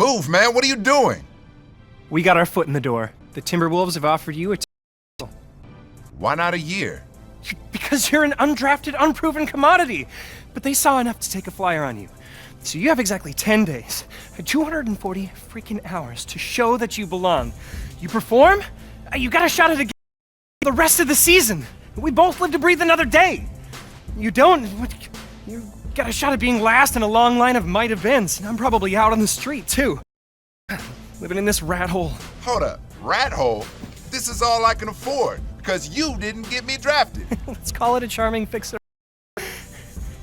Move, man. What are you doing? We got our foot in the door. The Timberwolves have offered you a Why not a year? because you're an undrafted, unproven commodity. But they saw enough to take a flyer on you. So you have exactly 10 days, 240 freaking hours to show that you belong. You perform, you got a shot at the rest of the season. We both live to breathe another day. You don't, you got a shot at being last in a long line of might have beens, and I'm probably out on the street too. Living in this rat hole. Hold up. Rat hole? This is all I can afford, because you didn't get me drafted. Let's call it a charming fix.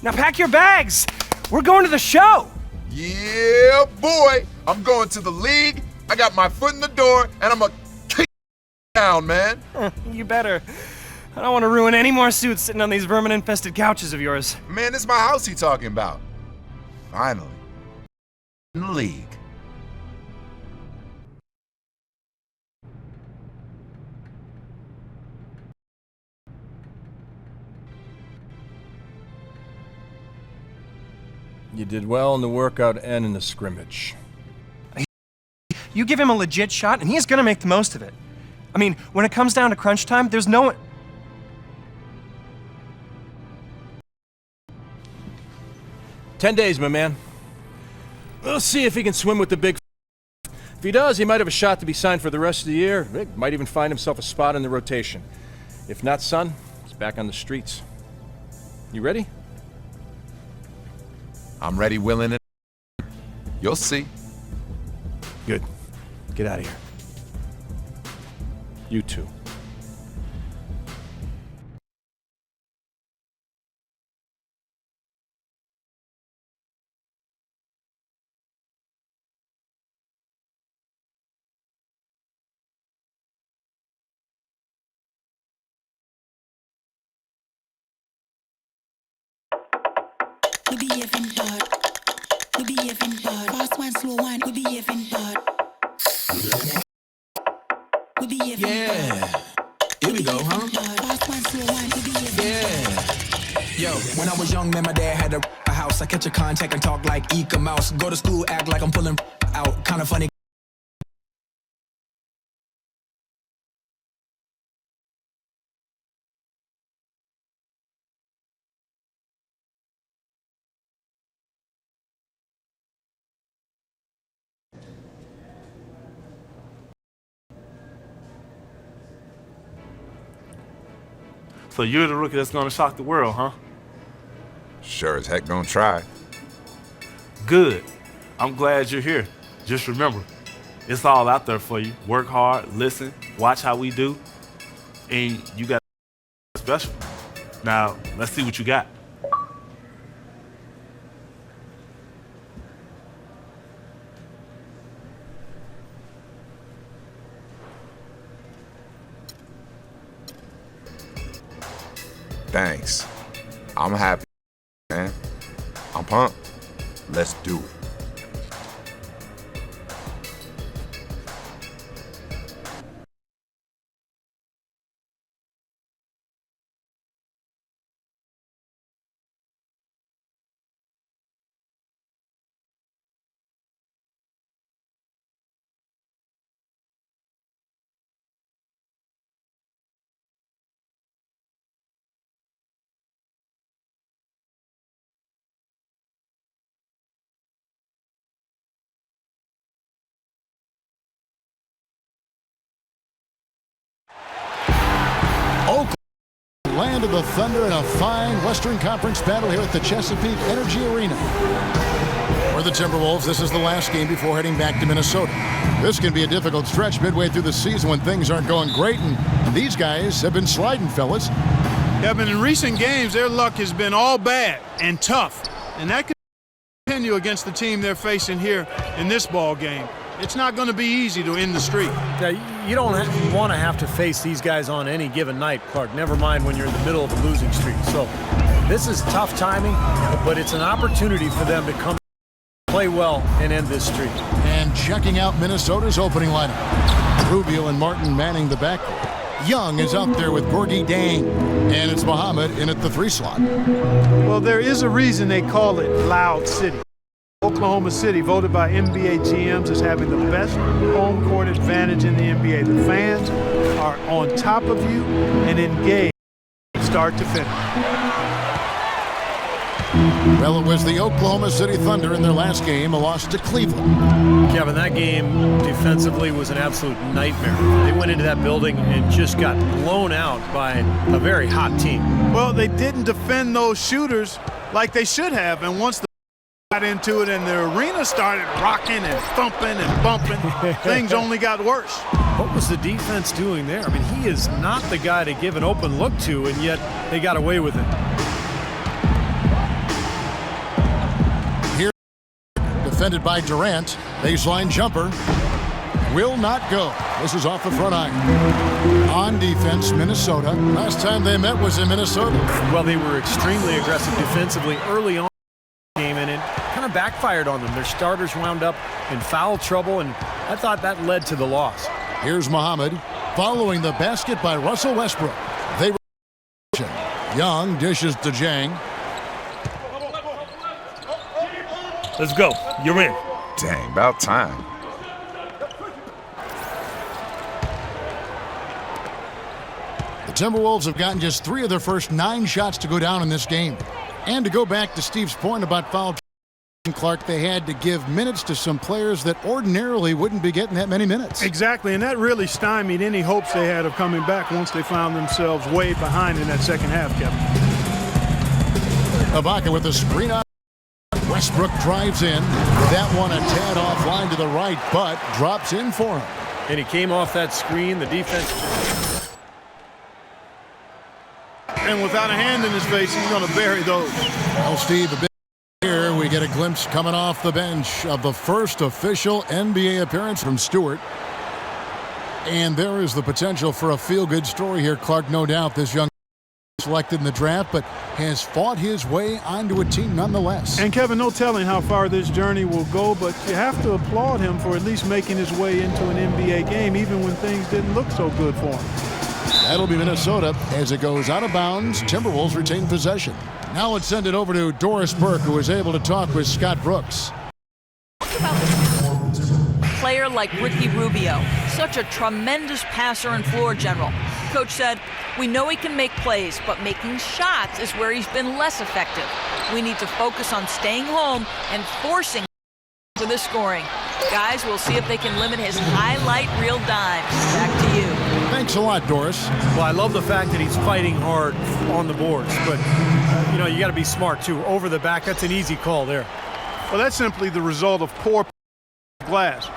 Now pack your bags. We're going to the show. Yeah, boy. I'm going to the league. I got my foot in the door, and I'm gonna kick down, man. You better. I don't want to ruin any more suits sitting on these vermin-infested couches of yours. Man, this is my house he talking about. Finally. In the league. You did well in the workout and in the scrimmage. You give him a legit shot, and he's gonna make the most of it. I mean, when it comes down to crunch time, there's no one... 10 days, my man. We'll see if he can swim with the big If he does, he might have a shot to be signed for the rest of the year. He might even find himself a spot in the rotation. If not, son, he's back on the streets. You ready? I'm ready, willing, and you'll see. Good. Get out of here. You too. We behaving bad. We behaving bad. Fast one, slow one. We behaving bad. We behaving bad. Here we go, huh? Fast one, slow one. We behaving bad. Yo, when I was young, man, my dad had a house. I catch a contact and talk like Eka Mouse. Go to school, act like I'm pulling out. Kinda funny. So you're the rookie that's gonna shock the world, huh? Sure as heck gonna try. Good. I'm glad you're here. Just remember, it's all out there for you. Work hard, listen, watch how we do, and you got special. Now, let's see what you got. Thanks. I'm happy, man. I'm pumped. Let's do it. Land of the Thunder in a fine Western Conference battle here at the Chesapeake Energy Arena. For the Timberwolves, this is the last game before heading back to Minnesota. This can be a difficult stretch midway through the season when things aren't going great, and these guys have been sliding, fellas. Yeah, but in recent games, their luck has been all bad and tough, and that could continue against the team they're facing here in this ball game. It's not going to be easy to end the streak. Yeah, you don't want to have to face these guys on any given night, Clark. Never mind when you're in the middle of a losing streak. So this is tough timing, but it's an opportunity for them to come play well and end this streak. And checking out Minnesota's opening lineup. Rubio and Martin manning the backcourt. Young is out there with Gorgie Dang, and it's Muhammad in at the 3 slot. Well, there is a reason they call it Loud City. Oklahoma City, voted by NBA GMs as having the best home court advantage in the NBA. The fans are on top of you and engaged start to finish. Well, it was the Oklahoma City Thunder in their last game, a loss to Cleveland. Kevin, that game defensively was an absolute nightmare. They went into that building and just got blown out by a very hot team. Well, they didn't defend those shooters like they should have, and once the got into it and the arena started rocking and thumping and bumping, things only got worse. What was the defense doing there? I mean, he is not the guy to give an open look to, and yet they got away with it. Here, defended by Durant, baseline jumper, will not go. This is off the front iron. On defense, Minnesota. Last time they met was in Minnesota. Well, they were extremely aggressive defensively early on in the game, and it kind of backfired on them. Their starters wound up in foul trouble, and I thought that led to the loss. Here's Muhammad following the basket by Russell Westbrook. They Young dishes to Jang. Let's go. You're in. Dang, about time. The Timberwolves have gotten just 3 of their first 9 shots to go down in this game. And to go back to Steve's point about foul, Clark, they had to give minutes to some players that ordinarily wouldn't be getting that many minutes. Exactly, and that really stymied any hopes they had of coming back once they found themselves way behind in that second half, Kevin. Ibaka with the screen on. Westbrook drives in. That one a tad offline to the right, but drops in for him. And he came off that screen. The defense. And without a hand in his face, he's going to bury those. Well, Steve, a bit here we get a glimpse coming off the bench of the first official NBA appearance from Stewart. And there is the potential for a feel-good story here, Clark. No doubt this young selected in the draft, but has fought his way onto a team nonetheless. And Kevin, no telling how far this journey will go, but you have to applaud him for at least making his way into an NBA game, even when things didn't look so good for him. That'll be Minnesota as it goes out of bounds. Timberwolves retain possession. Now let's send it over to Doris Burke, who was able to talk with Scott Brooks. A player like Ricky Rubio, such a tremendous passer and floor general. Coach said, we know he can make plays, but making shots is where he's been less effective. We need to focus on staying home and forcing for the scoring. Guys, we'll see if they can limit his highlight reel dimes. Back to you. Thanks a lot, Doris. Well, I love the fact that he's fighting hard on the boards, but you know, you got to be smart too. Over the back, that's an easy call there. Well, that's simply the result of poor glass.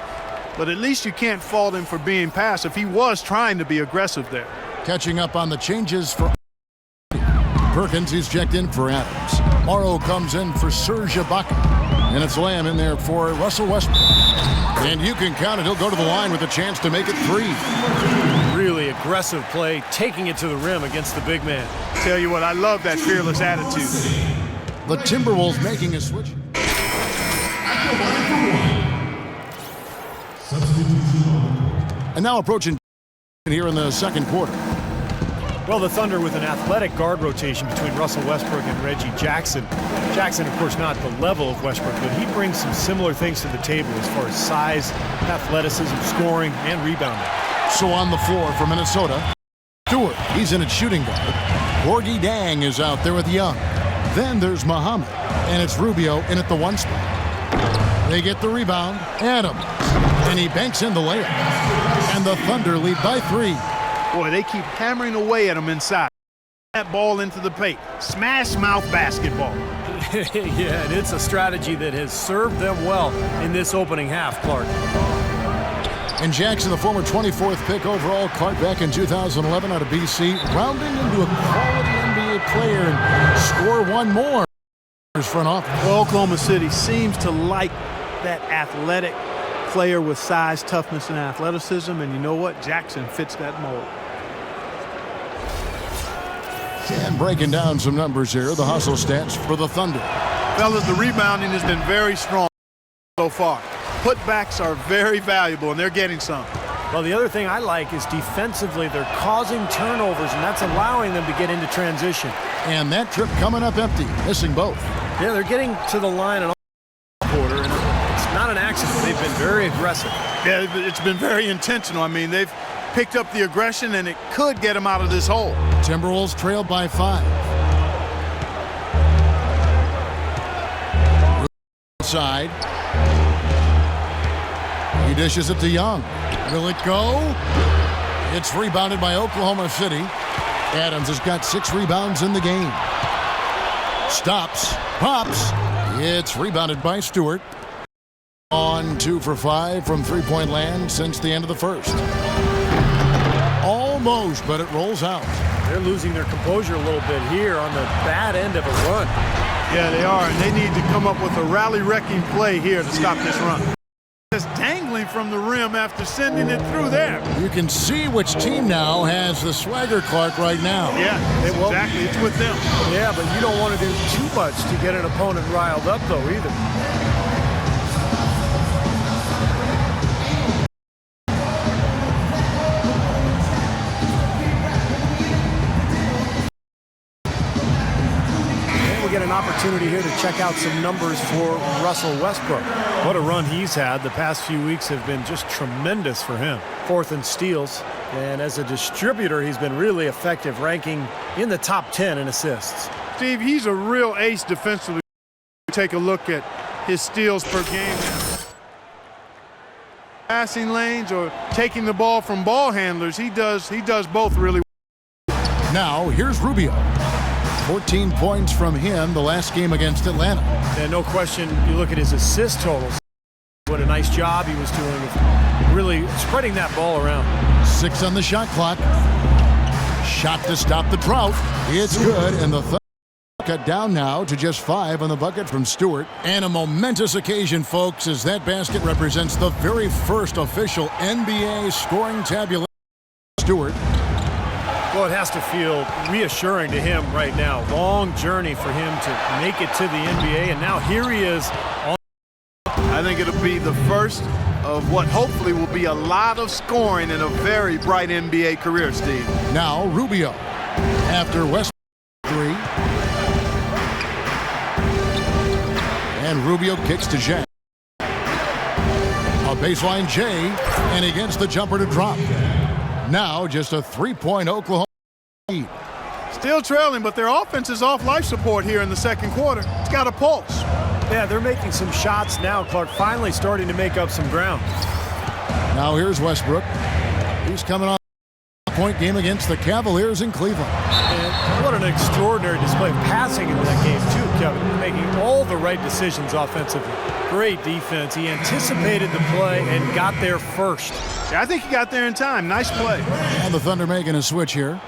But at least you can't fault him for being passive. He was trying to be aggressive there. Catching up on the changes for Perkins, he's checked in for Adams. Morrow comes in for Serge Ibaka. And it's Lamb in there for Russell Westbrook. And you can count it. He'll go to the line with a chance to make it 3. Really aggressive play, taking it to the rim against the big man. Tell you what, I love that fearless attitude. The Timberwolves making a switch. And now approaching here in the second quarter. Well, the Thunder with an athletic guard rotation between Russell Westbrook and Reggie Jackson. Jackson, of course, not the level of Westbrook, but he brings some similar things to the table as far as size, athleticism, scoring, and rebounding. So on the floor for Minnesota, Stewart, he's in at shooting guard. Gorgie Dang is out there with Young. Then there's Muhammad, and it's Rubio in at the 1 spot. They get the rebound, Adams, and he banks in the layup. And the Thunder lead by 3. Boy, they keep hammering away at him inside. That ball into the paint. Smash mouth basketball. Yeah, and it's a strategy that has served them well in this opening half, Clark. And Jackson, the former 24th pick overall, Clark back in 2011 out of BC, rounding into a quality NBA player and score 1 more. Front office. Well, Oklahoma City seems to like that athletic player with size, toughness, and athleticism, and you know what? Jackson fits that mold. And breaking down some numbers here, the hustle stats for the Thunder. Fellas, the rebounding has been very strong so far. Putbacks are very valuable, and they're getting some. Well, the other thing I like is defensively, they're causing turnovers, and that's allowing them to get into transition. And that trip coming up empty, missing both. Yeah, they're getting to the line in all quarter, and very aggressive. Yeah, it's been very intentional. I mean, they've picked up the aggression, and it could get them out of this hole. Timberwolves trail by 5. Side. He dishes it to Young. Will it go? It's rebounded by Oklahoma City. Adams has got 6 rebounds in the game. Stops. Pops. It's rebounded by Stewart. On 2 for 5 from three-point land since the end of the first. Almost, but it rolls out. They're losing their composure a little bit here on the bad end of a run. Yeah, they are, and they need to come up with a rally-wrecking play here to stop this run. Just dangling from the rim after sending it through there. You can see which team now has the swagger, Clark, right now. Yeah, exactly. It's with them. Yeah, but you don't want to do too much to get an opponent riled up, though, either. Get an opportunity here to check out some numbers for Russell Westbrook. What a run he's had. The past few weeks have been just tremendous for him. 4th in steals, and as a distributor, he's been really effective, ranking in the top 10 in assists. Steve, he's a real ace defensively. Take a look at his steals per game now. Passing lanes or taking the ball from ball handlers, he does both really well. Now, here's Rubio. 14 points from him the last game against Atlanta. And no question, you look at his assist totals. What a nice job he was doing of really spreading that ball around. 6 on the shot clock. Shot to stop the drought. It's good, and the cut down now to just 5 on the bucket from Stewart. And a momentous occasion, folks, as that basket represents the very first official NBA scoring tabulation. Stewart. Well, it has to feel reassuring to him right now. Long journey for him to make it to the NBA, and now here he is. I think it'll be the first of what hopefully will be a lot of scoring in a very bright NBA career, Steve. Now Rubio. After West 3. And Rubio kicks to Jack. A baseline J, and he gets the jumper to drop. Now just a 3-point Oklahoma lead. Still trailing, but their offense is off life support here in the second quarter. It's got a pulse. Yeah, they're making some shots now, Clark, finally starting to make up some ground. Now here's Westbrook. He's coming off a point game against the Cavaliers in Cleveland. And what an extraordinary display of passing in that game, too, Kevin. Making all the right decisions offensively. Great defense. He anticipated the play and got there first. Yeah, I think he got there in time. Nice play. And the Thunder making a switch here.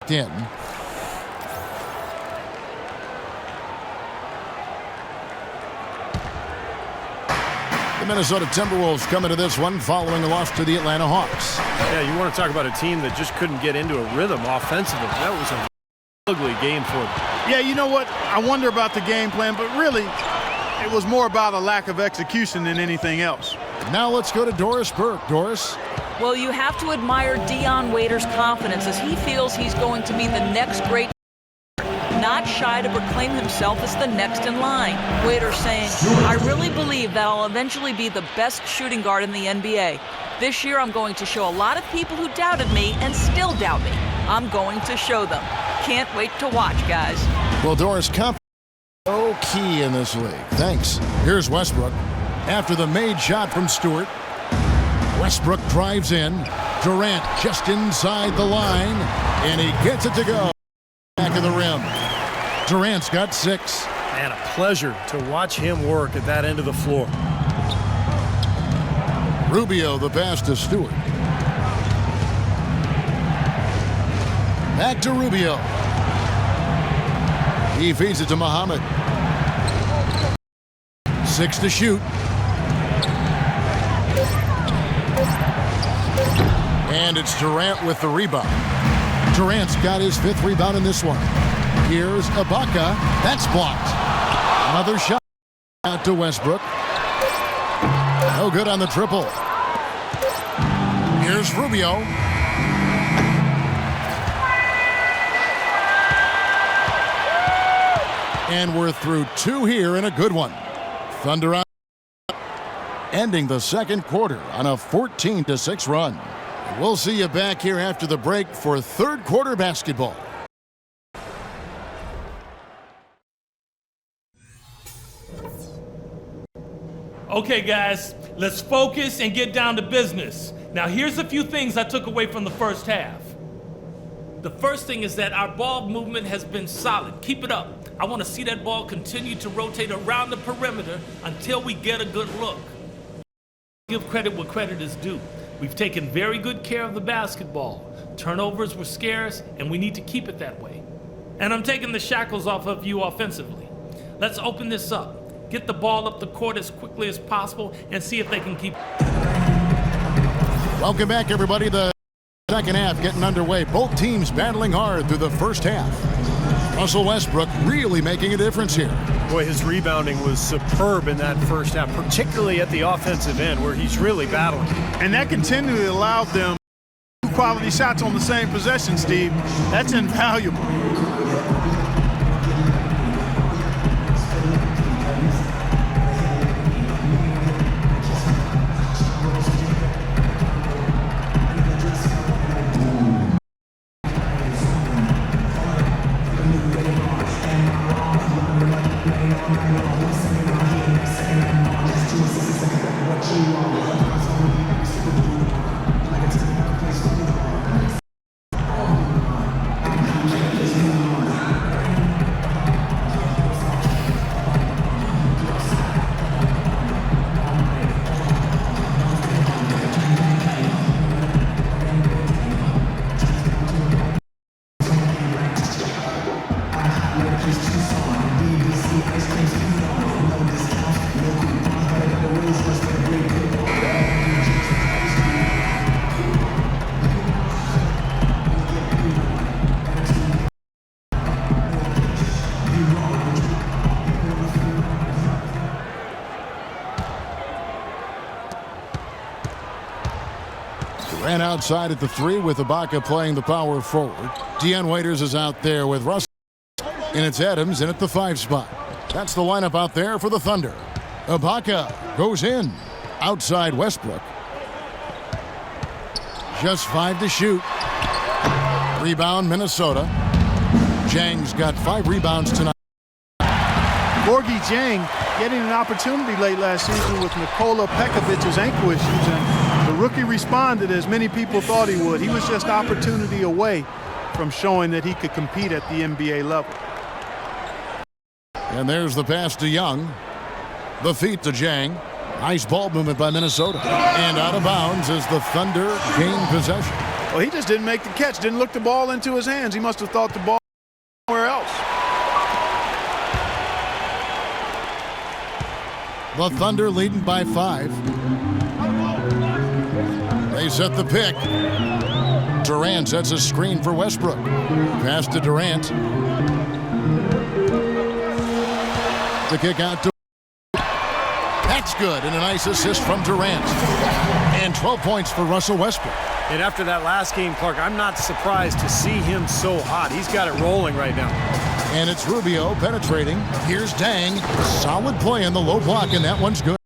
In. The Minnesota Timberwolves coming to this one following a loss to the Atlanta Hawks. Yeah, you want to talk about a team that just couldn't get into a rhythm offensively. That was an ugly game for them. Yeah, you know what? I wonder about the game plan, but really, it was more about a lack of execution than anything else. Now let's go to Doris Burke. Doris? Well, you have to admire Dion Waiters' confidence as he feels he's going to be the next great, not shy to proclaim himself as the next in line. Waiters saying, I really believe that I'll eventually be the best shooting guard in the NBA. This year I'm going to show a lot of people who doubted me and still doubt me. I'm going to show them. Can't wait to watch, guys. Well, Doris, confidence is so key in this league. Thanks. Here's Westbrook. After the made shot from Stewart, Westbrook drives in. Durant just inside the line, and he gets it to go. Back of the rim. Durant's got 6. And a pleasure to watch him work at that end of the floor. Rubio, the pass to Stewart. Back to Rubio. He feeds it to Muhammad. 6 to shoot. And it's Durant with the rebound. Durant's got his 5th rebound in this one. Here's Ibaka. That's blocked. Another shot out to Westbrook. No good on the triple. Here's Rubio. And we're through 2 here in a good one. Thunder out. ending the second quarter on a 14-6 run. We'll see you back here after the break for third quarter basketball. Okay, guys, let's focus and get down to business. Now, here's a few things I took away from the first half. The first thing is that our ball movement has been solid. Keep it up. I want to see that ball continue to rotate around the perimeter until we get a good look. Give credit where credit is due. We've taken very good care of the basketball. Turnovers were scarce, and we need to keep it that way. And I'm taking the shackles off of you offensively. Let's open this up. Get the ball up the court as quickly as possible and see if they can keep. Welcome back, everybody. The second half getting underway. Both teams battling hard through the first half. Russell Westbrook really making a difference here. Boy, his rebounding was superb in that first half, particularly at the offensive end where he's really battling. And that continually allowed them quality shots on the same possession, Steve. That's invaluable. Ran outside at the three with Ibaka playing the power forward. Deion Waiters is out there with Russell. And it's Adams in at the 5 spot. That's the lineup out there for the Thunder. Ibaka goes in. Outside Westbrook. Just 5 to shoot. Rebound Minnesota. Jang's got 5 rebounds tonight. Gorgie Jang getting an opportunity late last season with Nikola Pekovic's ankle issues, and the rookie responded as many people thought he would. He was just opportunity away from showing that he could compete at the NBA level. And there's the pass to Young. The feet to Jang. Nice ball movement by Minnesota. And out of bounds as the Thunder gain possession. Well, he just didn't make the catch, didn't look the ball into his hands. He must have thought the ball was somewhere else. The Thunder leading by 5. They set the pick. Durant sets a screen for Westbrook. Pass to Durant. The kick out to. That's good, and a nice assist from Durant. And 12 points for Russell Westbrook. And after that last game, Clark, I'm not surprised to see him so hot. He's got it rolling right now. And it's Rubio penetrating. Here's Dang. Solid play in the low block, and that one's good.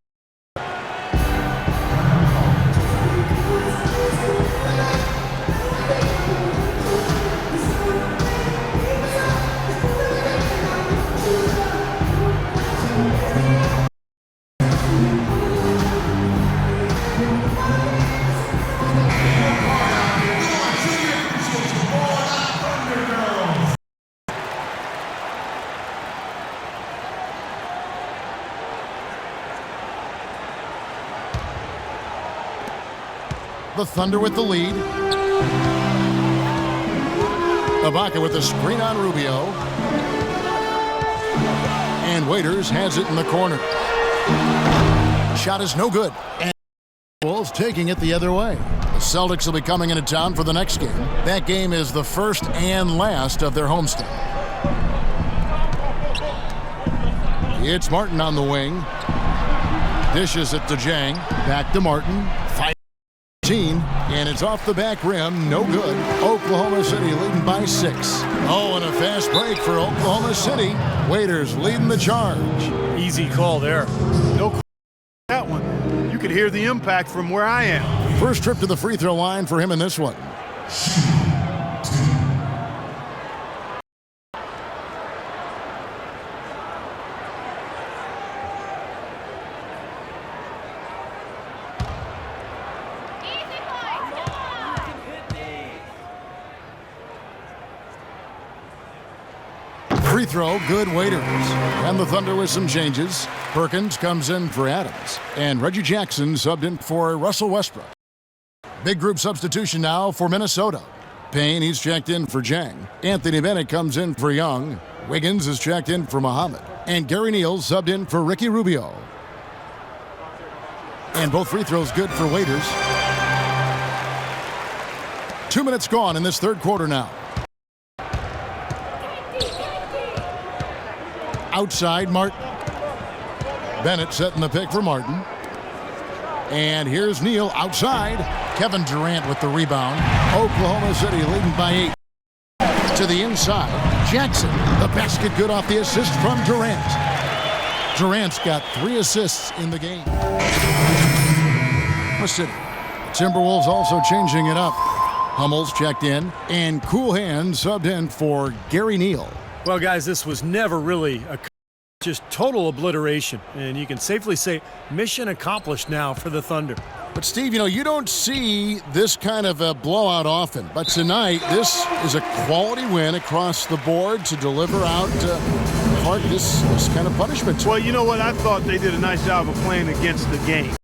The Thunder with the lead. Ibaka with the screen on Rubio. And Waiters has it in the corner. Shot is no good. And Wolves taking it the other way. The Celtics will be coming into town for the next game. That game is the first and last of their homestand. It's Martin on the wing. Dishes it to Jang. Back to Martin. 15, and it's off the back rim. No good. Oklahoma City leading by 6. Oh, and a fast break for Oklahoma City. Waiters leading the charge. Easy call there. No, that one. You can could hear the impact from where I am. First trip to the free throw line for him in this one. Free throw, good Waiters. And the Thunder with some changes. Perkins comes in for Adams. And Reggie Jackson subbed in for Russell Westbrook. Big group substitution now for Minnesota. Payne, he's checked in for Jang. Anthony Bennett comes in for Young. Wiggins is checked in for Muhammad. And Gary Neal subbed in for Ricky Rubio. And both free throws good for Waiters. 2 minutes gone in this third quarter now. Outside, Martin. Bennett setting the pick for Martin. And here's Neal outside. Kevin Durant with the rebound. Oklahoma City leading by 8. To the inside. Jackson. The basket good off the assist from Durant. Durant's got 3 assists in the game. City. Timberwolves also changing it up. Hummel's checked in. And Cool Hand subbed in for Gary Neal. Well, guys, this was never really just total obliteration. And you can safely say mission accomplished now for the Thunder. But, Steve, you don't see this kind of a blowout often. But tonight, this is a quality win across the board to deliver out this kind of punishment. Well, you know what? I thought they did a nice job of playing against the game.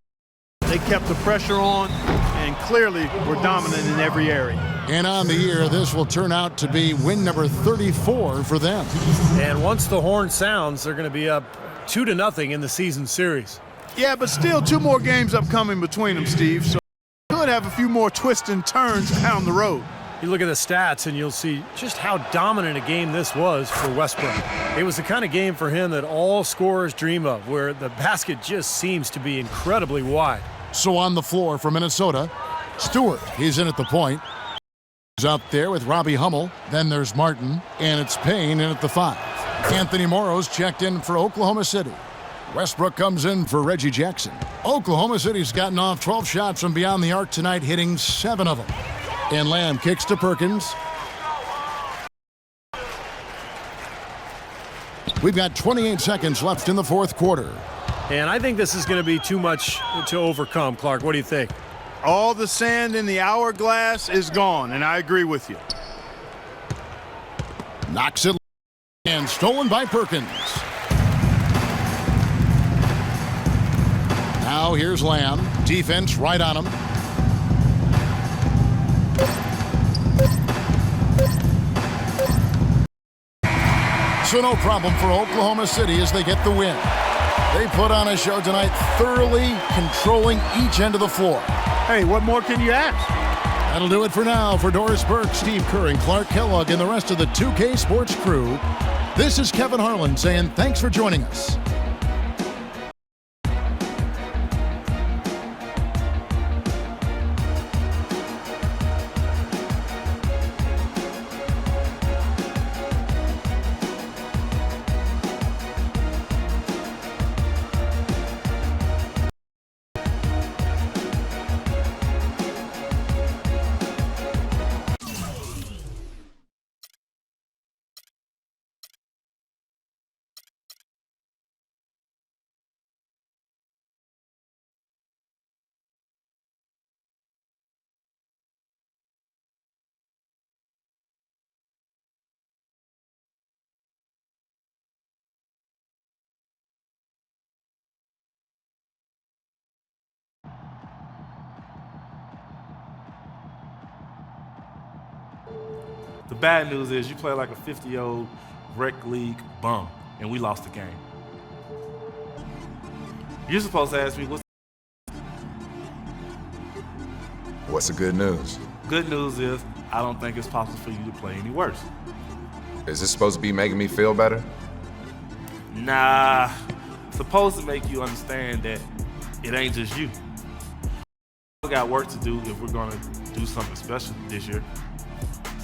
They kept the pressure on and clearly were dominant in every area. And on the year, this will turn out to be win number 34 for them. And once the horn sounds, they're going to be up 2-0 in the season series. Yeah, but still 2 more games upcoming between them, Steve. So could have a few more twists and turns down the road. You look at the stats and you'll see just how dominant a game this was for Westbrook. It was the kind of game for him that all scorers dream of, where the basket just seems to be incredibly wide. So on the floor for Minnesota, Stewart, he's in at the point. He's up there with Robbie Hummel. Then there's Martin, and it's Payne in at the 5. Anthony Morrow's checked in for Oklahoma City. Westbrook comes in for Reggie Jackson. Oklahoma City's gotten off 12 shots from beyond the arc tonight, hitting 7 of them. And Lamb kicks to Perkins. We've got 28 seconds left in the fourth quarter. And I think this is going to be too much to overcome, Clark. What do you think? All the sand in the hourglass is gone, and I agree with you. Knocks it and stolen by Perkins. Now here's Lamb. Defense right on him. So no problem for Oklahoma City as they get the win. They put on a show tonight, thoroughly controlling each end of the floor. Hey, what more can you ask? That'll do it for now. For Doris Burke, Steve Kerr, and Clark Kellogg, and the rest of the 2K Sports crew, this is Kevin Harlan saying thanks for joining us. The bad news is you play like a 50-year-old rec league bum, and we lost the game. You're supposed to ask me What's the good news? Good news is I don't think it's possible for you to play any worse. Is this supposed to be making me feel better? Nah, it's supposed to make you understand that it ain't just you. We got work to do if we're gonna do something special this year.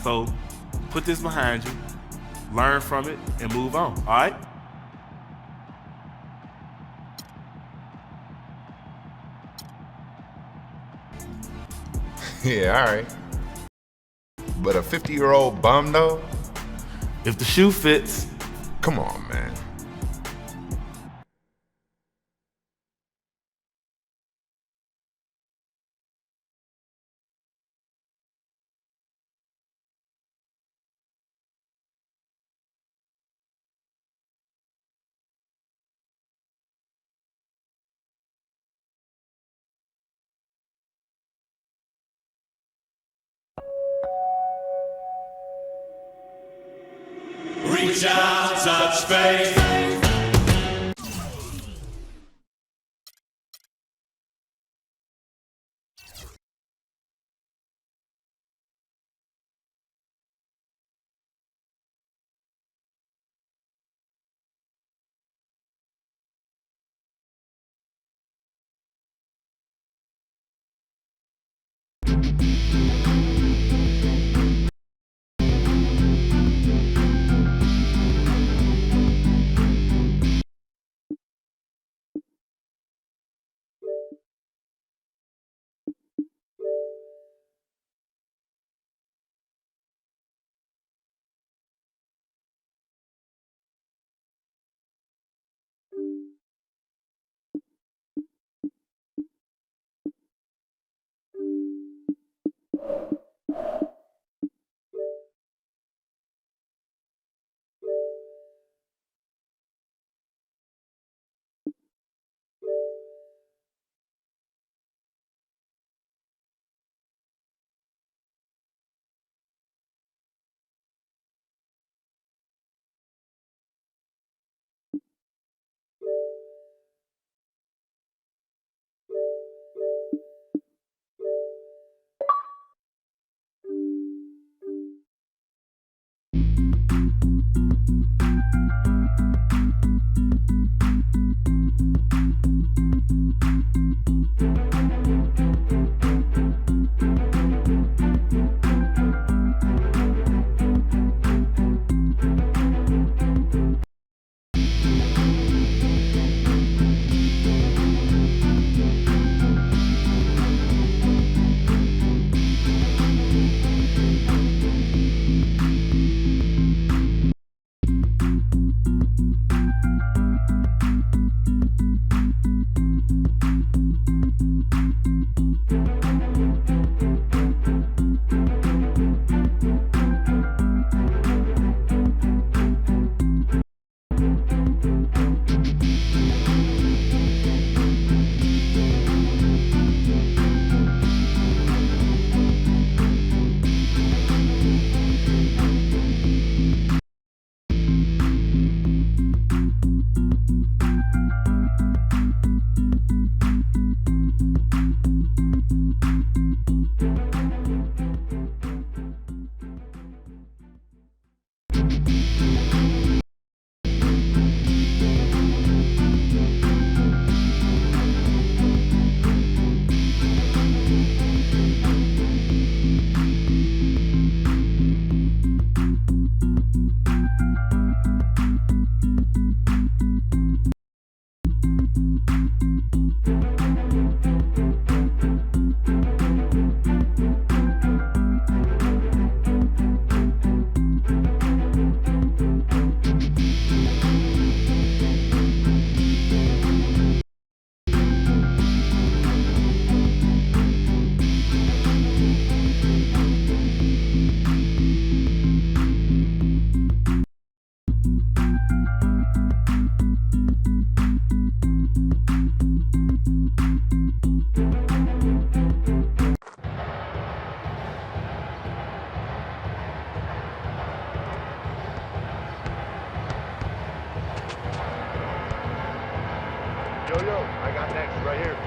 So put this behind you, learn from it, and move on, all right? Yeah, all right. But a 50-year-old bum, though? If the shoe fits. Come on, man. Reach out, touch faith. Yo, I got next right here.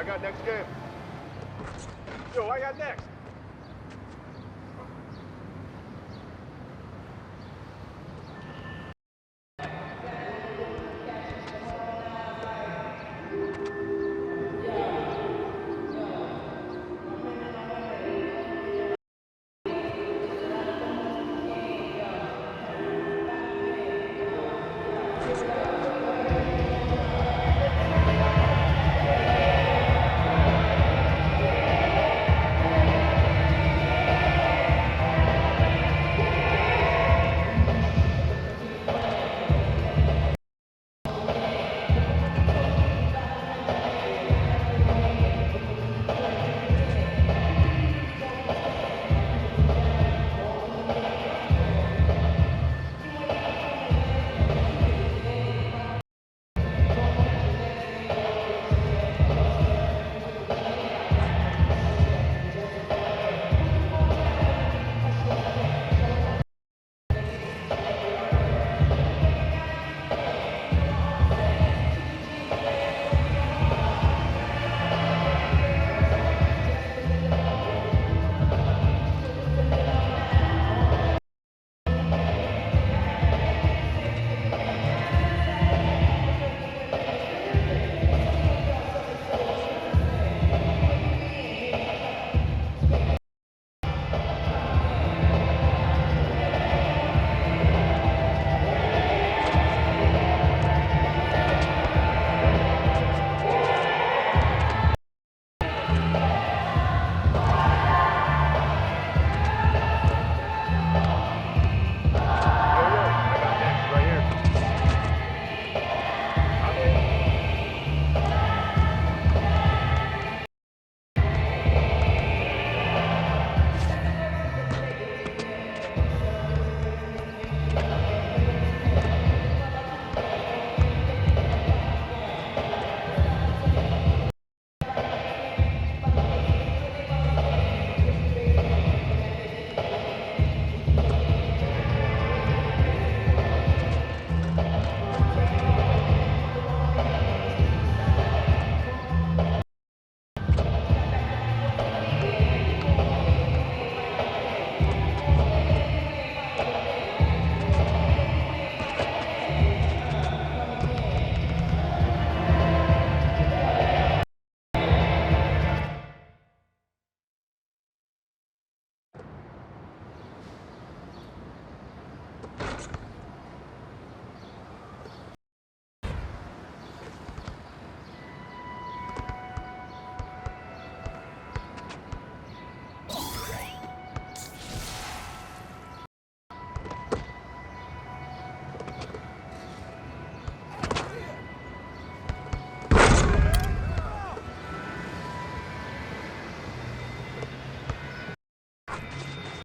I got next game. Yo, I got next.